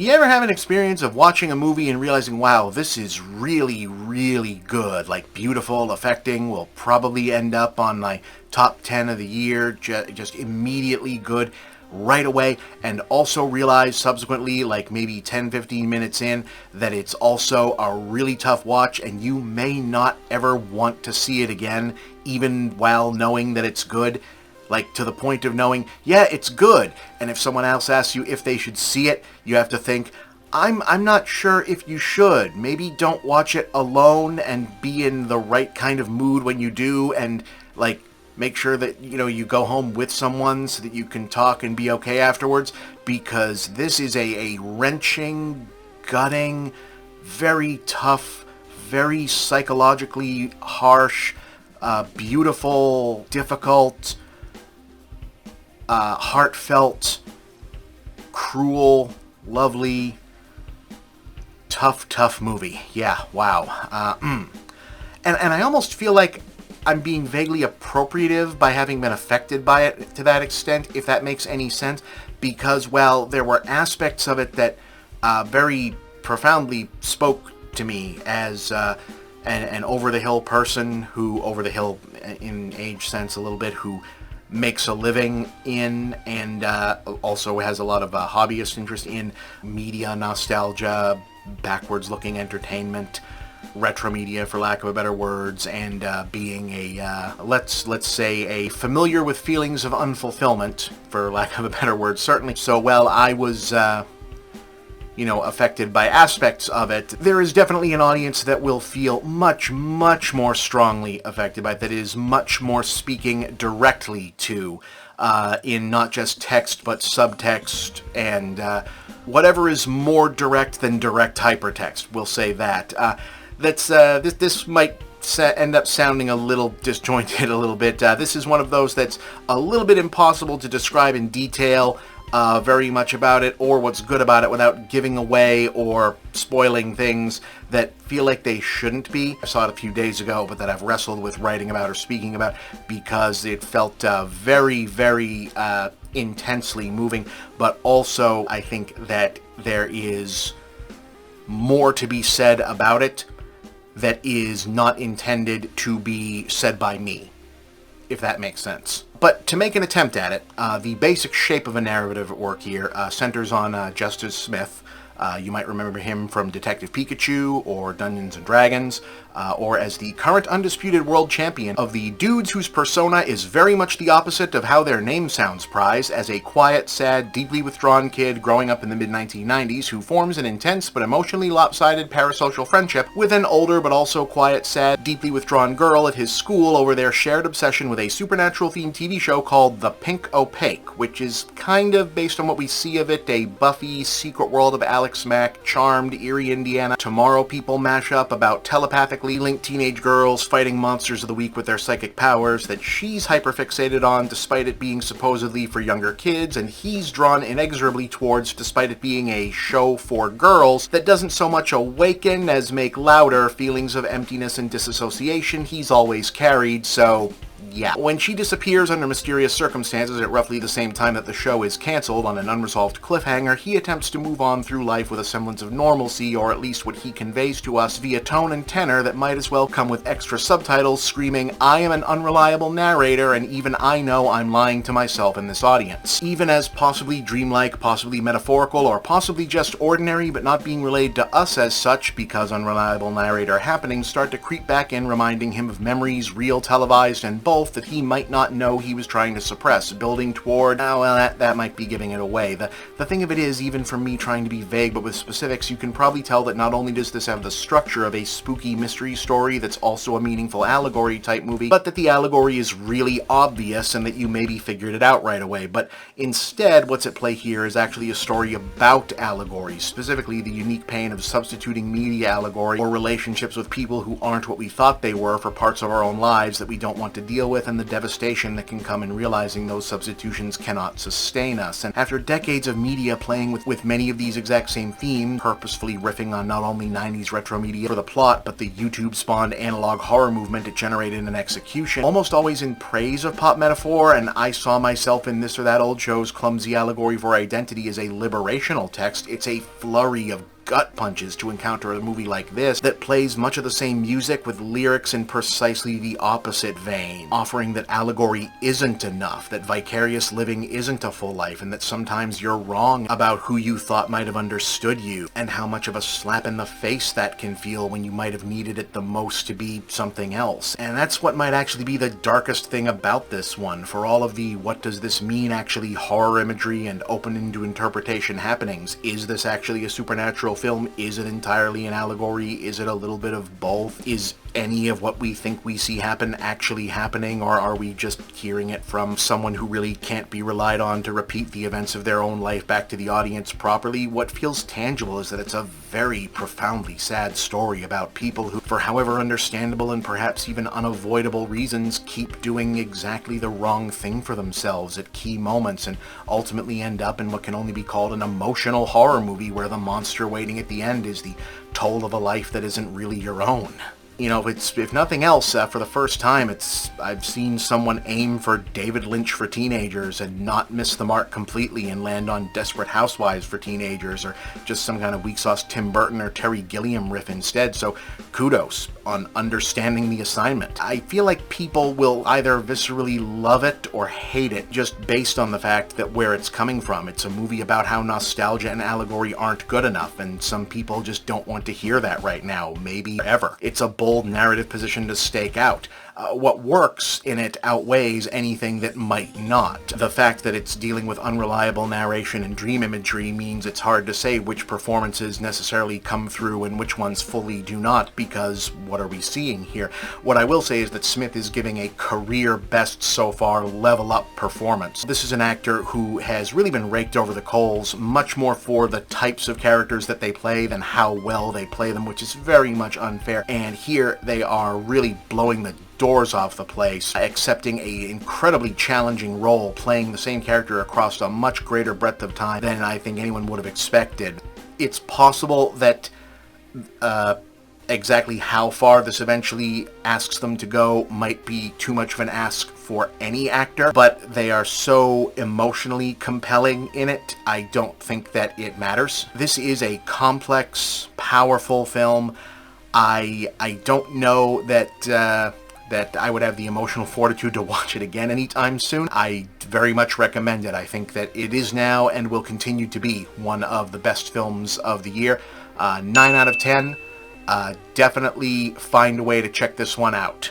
You ever have an experience of watching a movie and realizing, wow, this is really, really good, like beautiful, affecting, will probably end up on my top 10 of the year, just immediately good right away, and also realize subsequently, like maybe 10-15 minutes in, that it's also a really tough watch and you may not ever want to see it again, even while knowing that it's good? Like, to the point of knowing, yeah, it's good. And if someone else asks you if they should see it, you have to think, I'm not sure if you should. Maybe don't watch it alone and be in the right kind of mood when you do, and, like, make sure that, you go home with someone so that you can talk and be okay afterwards, because this is a wrenching, gutting, very tough, very psychologically harsh, beautiful, difficult, heartfelt, cruel, lovely, tough movie. Yeah, wow. And I almost feel like I'm being vaguely appropriative by having been affected by it to that extent, if that makes any sense, because, well, there were aspects of it that very profoundly spoke to me as an over-the-hill person who, over-the-hill in age sense a little bit, who makes a living in and also has a lot of hobbyist interest in media, nostalgia, backwards-looking entertainment, retro media, for lack of a better words, and being a, let's say, a familiar with feelings of unfulfillment, for lack of a better word, certainly. So, well, I was, affected by aspects of it. There is definitely an audience that will feel much, much more strongly affected by it, that is much more speaking directly to, in not just text, but subtext, and whatever is more direct than direct hypertext, we'll say that. This might end up sounding a little disjointed a little bit. This is one of those that's a little bit impossible to describe in detail very much about it, or what's good about it, without giving away or spoiling things that feel like they shouldn't be. I saw it a few days ago, but that I've wrestled with writing about or speaking about because it felt very, very intensely moving, but also I think that there is more to be said about it that is not intended to be said by me, if that makes sense. But to make an attempt at it, the basic shape of a narrative at work here centers on Justice Smith. You might remember him from Detective Pikachu or Dungeons & Dragons, or as the current undisputed world champion of the dudes whose persona is very much the opposite of how their name sounds prize, as a quiet, sad, deeply withdrawn kid growing up in the mid-1990s who forms an intense but emotionally lopsided parasocial friendship with an older but also quiet, sad, deeply withdrawn girl at his school over their shared obsession with a supernatural-themed TV show called The Pink Opaque, which is kind of, based on what we see of it, a Buffy, Secret World of Alex Mack, Charmed, Erie, Indiana, Tomorrow People mashup about telepathically linked teenage girls fighting monsters of the week with their psychic powers that she's hyperfixated on despite it being supposedly for younger kids, and he's drawn inexorably towards despite it being a show for girls that doesn't so much awaken as make louder feelings of emptiness and disassociation he's always carried, so yeah. When she disappears under mysterious circumstances at roughly the same time that the show is cancelled on an unresolved cliffhanger, he attempts to move on through life with a semblance of normalcy, or at least what he conveys to us via tone and tenor that might as well come with extra subtitles screaming, "I am an unreliable narrator, and even I know I'm lying to myself in this audience." Even as possibly dreamlike, possibly metaphorical, or possibly just ordinary, but not being relayed to us as such because unreliable narrator happenings start to creep back in, reminding him of memories, real, televised, and both, that he might not know he was trying to suppress, building toward, that might be giving it away. The thing of it is, even from me trying to be vague but with specifics, you can probably tell that not only does this have the structure of a spooky mystery story that's also a meaningful allegory type movie, but that the allegory is really obvious and that you maybe figured it out right away. But instead, what's at play here is actually a story about allegories, specifically the unique pain of substituting media allegory or relationships with people who aren't what we thought they were for parts of our own lives that we don't want to deal deal with and the devastation that can come in realizing those substitutions cannot sustain us. And after decades of media playing with many of these exact same themes, purposefully riffing on not only 90s retro media for the plot, but the YouTube-spawned analog horror movement it generated in execution, almost always in praise of pop metaphor, and I saw myself in this or that old show's clumsy allegory for identity as a liberational text, it's a flurry of gut punches to encounter a movie like this that plays much of the same music with lyrics in precisely the opposite vein, offering that allegory isn't enough, that vicarious living isn't a full life, and that sometimes you're wrong about who you thought might have understood you, and how much of a slap in the face that can feel when you might have needed it the most to be something else. And that's what might actually be the darkest thing about this one. For all of the what does this mean actually horror imagery and open into interpretation happenings, is this actually a supernatural film? Is it entirely an allegory? Is it a little bit of both? Is any of what we think we see happen actually happening, or are we just hearing it from someone who really can't be relied on to repeat the events of their own life back to the audience properly? What feels tangible is that it's a very profoundly sad story about people who, for however understandable and perhaps even unavoidable reasons, keep doing exactly the wrong thing for themselves at key moments and ultimately end up in what can only be called an emotional horror movie where the monster waiting at the end is the toll of a life that isn't really your own. You know, if nothing else, for the first time, I've seen someone aim for David Lynch for teenagers and not miss the mark completely and land on Desperate Housewives for teenagers, or just some kind of weak sauce Tim Burton or Terry Gilliam riff instead, so kudos on understanding the assignment. I feel like people will either viscerally love it or hate it, just based on the fact that where it's coming from. It's a movie about how nostalgia and allegory aren't good enough, and some people just don't want to hear that right now, maybe ever. It's a bold narrative position to stake out. What works in it outweighs anything that might not. The fact that it's dealing with unreliable narration and dream imagery means it's hard to say which performances necessarily come through and which ones fully do not, because what are we seeing here? What I will say is that Smith is giving a career best so far level up performance. This is an actor who has really been raked over the coals, much more for the types of characters that they play than how well they play them, which is very much unfair. And here they are really blowing the doors off the place, accepting a incredibly challenging role, playing the same character across a much greater breadth of time than I think anyone would have expected. It's possible that exactly how far this eventually asks them to go might be too much of an ask for any actor, but they are so emotionally compelling in it, I don't think that it matters. This is a complex, powerful film. I don't know that I would have the emotional fortitude to watch it again anytime soon. I very much recommend it. I think that it is now and will continue to be one of the best films of the year. 9 out of 10. Definitely find a way to check this one out.